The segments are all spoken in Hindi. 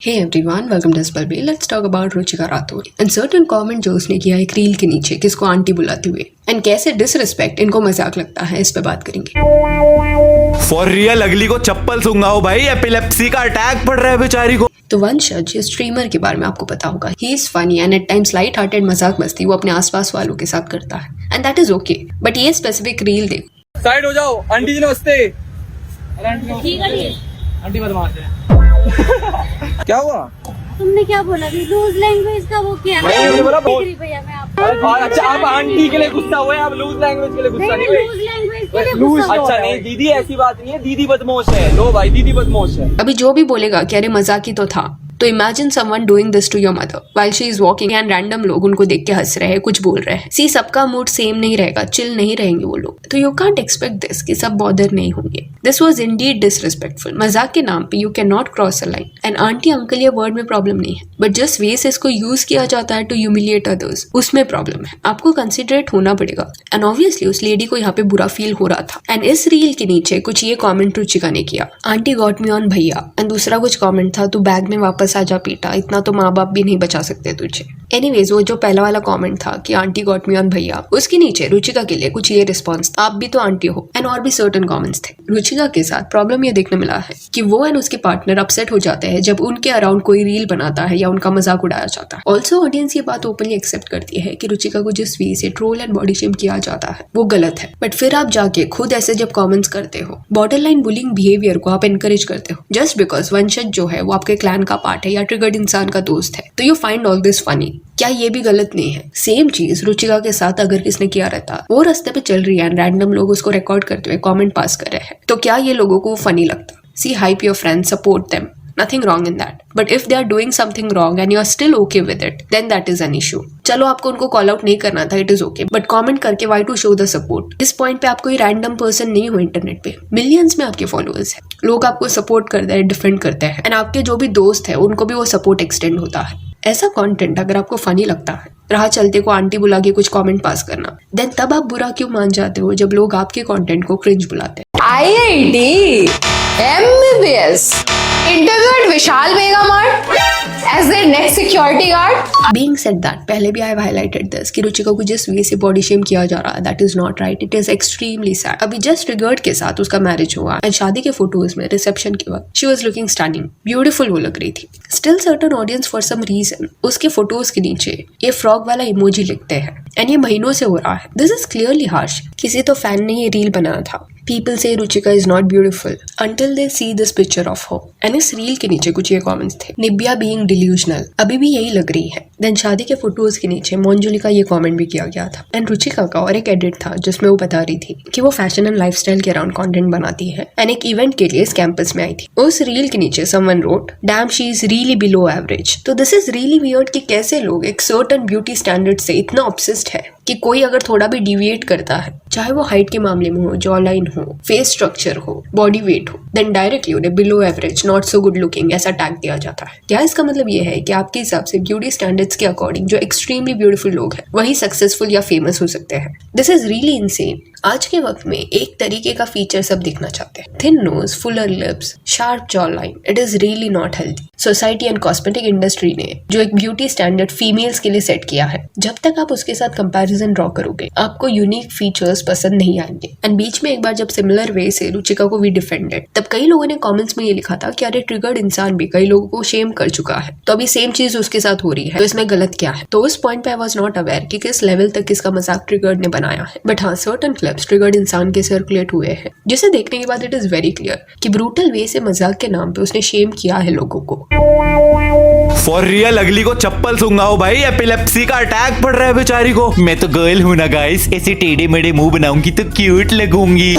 Hey everyone, welcome to Spell Bay. Let's talk about Ruchika Rathore and certain comment जो उसने किया एक रील के नीचे किसको आंटी बुलाते हुए and कैसे डिसरिस्पेक्ट इनको मजाक लगता है, इस पे बात करेंगे। फॉर रियल अगली को चप्पल सूंघाओ भाई, एपिलेप्सी का अटैक पड़ रहा है बेचारी को। तो वंशज स्ट्रीमर के बारे में आपको पता होगा, he is funny and at times light hearted मजाक मस्ती वो अपने आसपास वालों के साथ करता है and that is okay. But ये स्पेसिफिक रील देखो। साइड हो जाओ, आंटी जी नमस्ते। ठीक है आंटी बदमाश है। क्या हुआ? तुमने क्या बोला? लूज लैंग्वेज का वो क्या है? नहीं बोला भैया मैं आपको अच्छा, आप आंटी के लिए गुस्सा हुए, आप लूज लैंग्वेज के लिए गुस्सा नहीं हुए। लूज लैंग्वेज के लिए लूज गुस्सा अच्छा नहीं, दीदी ऐसी बात नहीं है, दीदी बदमाश है। लो भाई, दीदी बदमाश है। अभी जो भी बोलेगा कि अरे मजाक ही तो था, तो imagine someone doing this to your mother while she is walking and random लोग उनको देख के हंस रहे हैं, कुछ बोल रहे हैं। सी सबका मूड सेम नहीं रहेगा, चिल नहीं रहेंगे वो लोग, तो यू कांट एक्सपेक्ट दिस कि सब बॉदर नहीं होंगे। This was Indeed disrespectful. मजाक के नाम पे you can not cross a line. And aunty uncle ये वर्ड में प्रॉब्लम नहीं है, बट जस्ट वे से इसको यूज किया जाता है टू ह्यूमिलिएट अदर्स, उसमें प्रॉब्लम है। आपको कंसिडरेट होना पड़ेगा। एंड ऑब्वियसली उस लेडी को यहाँ पे बुरा फील हो रहा था। एंड इस रील के नीचे कुछ ये कॉमेंट रुचिका ने किया, आंटी गॉट मी ऑन भैया। एंड दूसरा कुछ कॉमेंट था, तू बैग में वापस आ जा बेटा, इतना तो माँ बाप भी नहीं बचा सकते तुझे। एनीवेज वो जो पहला वाला कमेंट था कि आंटी गॉट मी ऑन भैया, उसके नीचे रुचिका के लिए कुछ ये रिस्पॉन्स, आप भी तो आंटी हो। एंड और भी सर्टेन कमेंट्स थे। रुचिका के साथ प्रॉब्लम ये देखने मिला है कि वो एंड उसके पार्टनर अपसेट हो जाते हैं जब उनके अराउंड कोई रील बनाता है या उनका मजाक उड़ाया जाता है। ऑल्सो ऑडियंस ये बात ओपनली एक्सेप्ट करती है कि रुचिका को जिस वे से ट्रोल एंड बॉडी शेम किया जाता है वो गलत है। बट फिर आप जाके खुद ऐसे जब कॉमेंट्स करते हो, बॉर्डर लाइन बुलिंग बिहेवियर को आप एनकरेज करते हो जस्ट बिकॉज वंशज जो है वो आपके क्लैन का पार्ट है या ट्रिगर्ड इंसान का दोस्त है, तो you find all this funny. क्या ये भी गलत नहीं है? सेम चीज रुचिका के साथ अगर किसने किया रहता, वो रास्ते पे चल रही है एंड रैंडम लोग उसको रिकॉर्ड करते हुए कमेंट पास कर रहे हैं, तो क्या ये लोगों को फनी लगता? See hype your friends, support them, nothing wrong in that. But if they are doing something wrong and you are still okay with it, then that is an issue. चलो आपको उनको कॉल आउट नहीं करना था, it is okay. But comment करके why to show the support? इस पॉइंट पे आप कोई रैंडम पर्सन नहीं हो इंटरनेट पे, मिलियंस में आपके फॉलोअर्स हैं, लोग आपको सपोर्ट करते हैं, डिफेंड करते हैं, एंड आपके जो भी दोस्त है उनको भी वो सपोर्ट एक्सटेंड होता है। ऐसा कंटेंट अगर आपको फनी लगता है, राह चलते को आंटी बुला के कुछ कमेंट पास करना, देन तब आप बुरा क्यों मान जाते हो जब लोग आपके कंटेंट को क्रिंज बुलाते हैं? IIT, MBBS, interviewed Vishal Mega Mart as their next security guard. Being said that, पहले भी I have highlighted this कि रुचिका को जिस वे से बॉडी शेम किया जा रहा है, that is not right. It is extremely sad. अभी जस्ट ट्रिगर्ड के साथ उसका मैरिज हुआ एंड शादी के फोटोज में रिसेप्शन के वक्त she was looking stunning, beautiful वो लग रही थी। Still certain audience for some reason उसके फोटोज के नीचे ये फ्रॉग वाला इमोजी लिखते हैं एंड ये महीनों से हो रहा है। This is clearly harsh. किसी तो फैन ने ये रील बनाया था। People say Ruchika is not beautiful until they see this picture of her. And इस रील के नीचे कुछ ये कमेंट्स थे, निब्या being delusional, अभी भी यही लग रही है। देन शादी के फोटोज के नीचे मोंजुली का ये कमेंट भी किया गया था। एंड रुचिका का और एक एडिट था जिसमें वो बता रही थी कि वो फैशन एंड लाइफस्टाइल के अराउंड कंटेंट बनाती है एंड एक इवेंट के लिए इस कैंपस में आई थी। उस रील के नीचे someone wrote, damn she is really below average. तो दिस इज रियली वियर्ड कि कैसे लोग एक सर्टेन ब्यूटी स्टैंडर्ड से इतना ऑब्सेस्ड है कि कोई अगर थोड़ा भी डिविएट करता है, चाहे वो हाइट के मामले में हो, जॉ लाइन हो, फेस स्ट्रक्चर हो, बॉडी वेट हो, देन डायरेक्टली उन्हें below average, not so good looking ऐसा टैग दिया जाता है। क्या इसका मतलब ये है कि आपके हिसाब से ब्यूटी स्टैंडर्ड्स के अकॉर्डिंग जो एक्सट्रीमली ब्यूटीफुल लोग हैं वही सक्सेसफुल या फेमस हो सकते हैं? This is really insane. आज के वक्त में एक तरीके का फीचर सब दिखना चाहते हैं, thin nose, fuller lips, sharp jaw line. It is really not healthy. Society and cosmetic industry ने जो एक ब्यूटी स्टैंडर्ड फीमेल्स के लिए सेट किया है, जब तक आप उसके साथ कंपैरिजन ड्रॉ करोगे आपको यूनिक फीचर्स पसंद नहीं आएंगे। एंड बीच में एक बार जब सिमिलर वे से रुचिका को भी डिफेंडेड, तब कई लोगों ने कमेंट्स में ये लिखा था कि अरे ट्रिगर्ड इंसान भी कई लोगों को शेम कर चुका है, तो अभी सेम चीज उसके साथ हो रही है, तो इसमें गलत क्या है? तो उस पॉइंट पे आई वाज नॉट अवेयर कि किस लेवल तक इसका मजाक ट्रिगर्ड ने बनाया है। बट हाँ, सर्टेन क्लिप्स ट्रिगर्ड इंसान के सर्कुलेट हुए हैं जिसे देखने के बाद इट इज वेरी क्लियर कि ब्रूटल वे से मजाक के नाम पे उसने शेम किया है लोगों को। फॉर रियल अगली को चप्पल सूंघाओ भाई, एपिलेप्सी का अटैक पड़ रहा है बेचारी को। मैं तो गर्ल हूं ना गाइस, ऐसे टेढ़े मेढ़े मुंह बनाऊंगी तो क्यूट लगूंगी।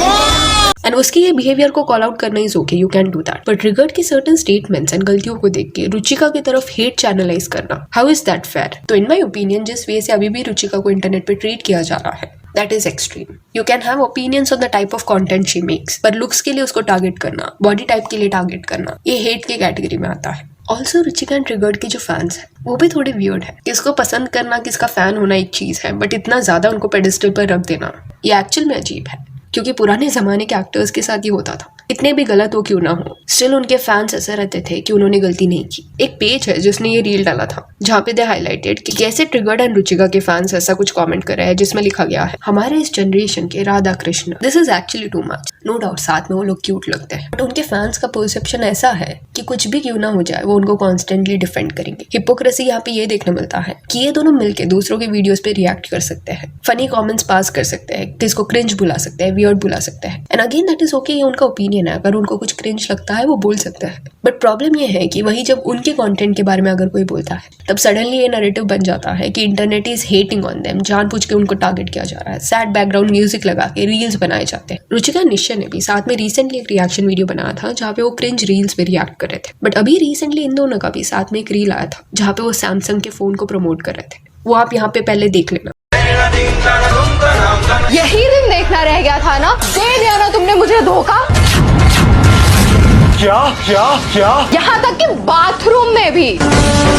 एंड उसकी ये बिहेवियर को कॉल आउट करना is okay, you can do that. But triggered की सर्टेन स्टेटमेंट्स एंड गलतियों को देख के रुचिका की तरफ हेट चैनलाइज करना, हाउ इज दैट फेयर? तो इन माई ओपिनियन जिस वे से अभी भी रुचिका को इंटरनेट पे ट्रीट किया जा रहा है, that is extreme. You can have opinions on the type of content she makes, पर looks के लिए उसको टारगेट करना, बॉडी टाइप के लिए टारगेट करना, ये हेट की कैटेगरी में आता है। ऑल्सो रुचिका एंड ट्रिगर्ड के जो फैंस हैं वो भी थोड़े वियर्ड है। किसको पसंद करना, किसका फैन होना एक चीज है, बट इतना ज्यादा उनको पेडिस्टल पर रख देना ये एक्चुअल में अजीब है, क्योंकि पुराने जमाने के एक्टर्स के साथ ये होता था। इतने भी गलत हो क्यों ना हो, स्टिल उनके फैंस ऐसा रहते थे कि उन्होंने गलती नहीं की। एक पेज है जिसने ये रील डाला था जहाँ पे दे हाईलाइटेड कि कैसे ट्रिगर्ड एंड रुचिका के फैंस ऐसा कुछ कमेंट कर रहे हैं जिसमें लिखा गया है, हमारे इस जनरेशन के Radha Krishna, this is actually too much. No doubt साथ में वो लोग क्यूट लगते हैं, बट उनके फैंस का परसेप्शन ऐसा है कि कुछ भी क्यों ना हो जाए वो उनको कॉन्स्टेंटली डिफेंड करेंगे। हिपोक्रेसी यहाँ पे ये देखने मिलता है कि ये दोनों मिलकर दूसरों के वीडियोस पे रिएक्ट कर सकते हैं, फनी कमेंट्स पास कर सकते हैं, किसको क्रिंज बुला सकते हैं, वियर्ड बुला सकते हैं। And again that is okay, ये उनका ओपिनियन है, अगर उनको कुछ क्रिंज लगता है वो बोल सकते हैं। बट प्रॉब्लम ये है कि वही जब उनके कंटेंट के बारे में अगर कोई बोलता है तब सडनली ये नैरेटिव बन जाता है कि internet is hating on them, जानबूझ के उनको टारगेट किया जा रहा है, सैड बैकग्राउंड म्यूजिक लगा के रील्स बनाए जाते हैं। रुचिका निश्चय ने भी साथ में रिसेंटली एक रिएक्शन वीडियो बनाया था जहाँ पे वो क्रिंज रील्स पे रिएक्ट कर रहे थे। बट अभी रिसेंटली इन दोनों का भी साथ में एक रील आया था जहाँ पे वो सैमसंग के फोन को प्रमोट कर रहे थे, वो आप यहाँ पे पहले देख लेना। यही दिन देखना रह गया था ना, दे दिया ना तुमने मुझे धोखा। क्या क्या क्या? यहाँ तक कि बाथरूम में भी।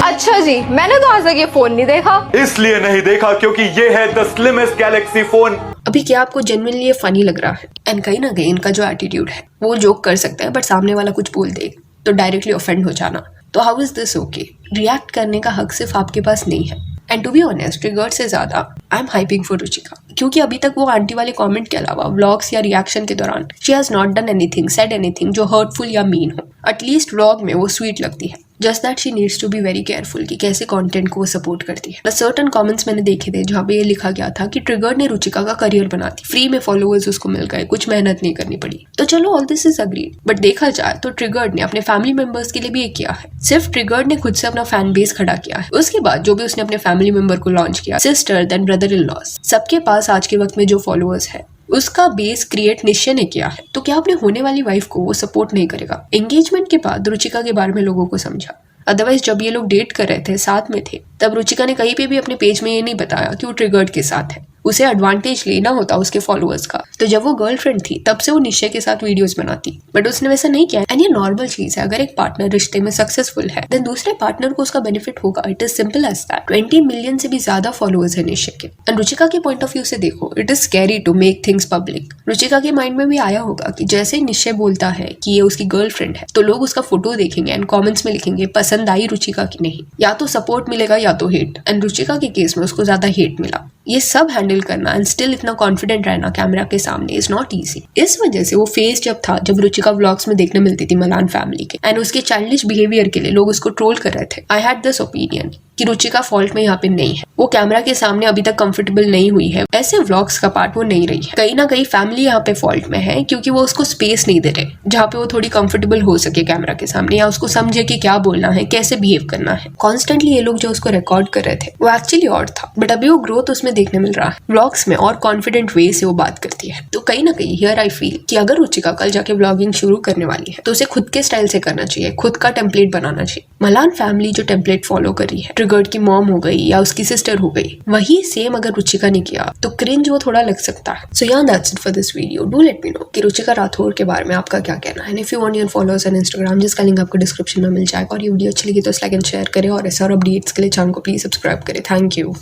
अच्छा जी, मैंने तो आज तक ये फोन नहीं देखा। इसलिए नहीं देखा क्योंकि ये है द स्लिमेस्ट गैलेक्सी फोन। अभी क्या आपको जेन्युइनली ये फनी लग रहा है? एंड कहीं ना कहीं इनका जो एटीट्यूड है, वो जोक कर सकते हैं बट सामने वाला कुछ बोल दे तो डायरेक्टली ऑफेंड हो जाना, तो how is this okay? React करने का हक सिर्फ आपके पास नहीं है। And to be honest, triggered से ज्यादा I am hyping for Ruchika, क्योंकि अभी तक वो आंटी वाले कमेंट के अलावा व्लॉग्स या रिएक्शन के दौरान she has not done anything, said anything जो हर्टफुल या मीन हो। एटलीस्ट व्लॉग में वो स्वीट लगती है, just that she needs to be very careful कि कैसे कंटेंट को वो सपोर्ट करती है। द सर्टन कमेंट्स मैंने देखे थे जहाँ पे ये लिखा गया था कि ट्रिगर्ड ने रुचिका का करियर बना दी, फ्री में फॉलोअर्स उसको मिल गए, कुछ मेहनत नहीं करनी पड़ी। तो चलो all this is agreed, but देखा जाए तो ट्रिगर्ड ने अपने फैमिली मेंबर्स के लिए भी ये किया है। सिर्फ ट्रिगर्ड ने खुद से अपना फैन बेस खड़ा किया है, उसके बाद जो भी उसने अपने फैमिली मेंबर को लॉन्च किया, sister then brother in laws, सबके पास आज के वक्त में जो फॉलोअर्स है उसका बेस क्रिएट निश्चय ने किया है। तो क्या अपने होने वाली वाइफ को वो सपोर्ट नहीं करेगा? एंगेजमेंट के बाद रुचिका के बारे में लोगों को समझा, अदरवाइज जब ये लोग डेट कर रहे थे, साथ में थे, तब रुचिका ने कहीं पे भी अपने पेज में ये नहीं बताया कि वो ट्रिगर्ड के साथ है। उसे एडवांटेज लेना होता उसके फॉलोअर्स का, तो जब वो गर्लफ्रेंड थी तब से वो निश्चय के साथ वीडियोस बनाती, बट उसने वैसा नहीं किया। एंड ये नॉर्मल चीज है, अगर एक पार्टनर रिश्ते में सक्सेसफुल है देन दूसरे पार्टनर को उसका बेनिफिट होगा। It is simple as that. 20 million से भी ज्यादा फॉलोअर्स है निश्चय के। एंड रुचिका के पॉइंट ऑफ व्यू से देखो, it is scary to make things public. Ruchika के माइंड में भी आया होगा कि जैसे निश्चय बोलता है कि ये उसकी गर्लफ्रेंड है, तो लोग उसका फोटो देखेंगे एंड कॉमेंट्स में लिखेंगे पसंद आई रुचिका की नहीं, या तो सपोर्ट मिलेगा या तो हेट। एंड रुचिका के केस में उसको ज्यादा हेट मिला। ये सब हैंडल करना एंड स्टिल इतना कॉन्फिडेंट रहना कैमरा के सामने इज नॉट इजी। इस वजह से वो फेस जब था जब रुचिका व्लॉग्स में देखने मिलती थी मलान फैमिली के, एंड उसके चाइल्डिश बिहेवियर के लिए लोग उसको ट्रोल कर रहे थे। आई हैड दिस ओपिनियन कि रुचिका फॉल्ट में यहाँ पे नहीं है, वो कैमरा के सामने अभी तक कंफर्टेबल नहीं हुई है, ऐसे व्लॉग्स का पार्ट वो नहीं रही है। कहीं ना कहीं फैमिली यहाँ पे फॉल्ट में है क्योंकि वो उसको स्पेस नहीं दे रहे जहाँ पे वो थोड़ी कंफर्टेबल हो सके कैमरा के सामने, या उसको समझे कि क्या बोलना है, कैसे बिहेव करना है। कॉन्स्टेंटली ये लोग जो उसको रिकॉर्ड कर रहे थे वो एक्चुअली और था, बट अभी वो ग्रोथ उसमें देखने मिल रहा है। व्लॉग्स में और कॉन्फिडेंट वे से वो बात करती है। तो कहीं ना कहीं हियर आई फील कि अगर रुचिका कल जाके व्लॉगिंग शुरू करने वाली है तो उसे खुद के स्टाइल से करना चाहिए, खुद का टेम्पलेट बनाना चाहिए। मलान फैमिली जो टेम्पलेट फॉलो कर रही है, ट्रिगर्ड की मॉम हो गई या उसकी सिस्टर हो गई, वही सेम अगर रुचिका ने किया तो क्रिंज वो थोड़ा लग सकता है। सो या that's it for this video. Do let me know कि रुचिका राठौर के बारे में आपका क्या कहना है। And if you want your followers on Instagram, जिसका लिंक आपको डिस्क्रिप्शन में मिल जाएगा। और ये वीडियो अच्छी लगी तो लाइक एंड शेयर करें, और ऐसे और अपडेट्स के लिए चैनल को प्लीज सब्सक्राइब करें। Thank you.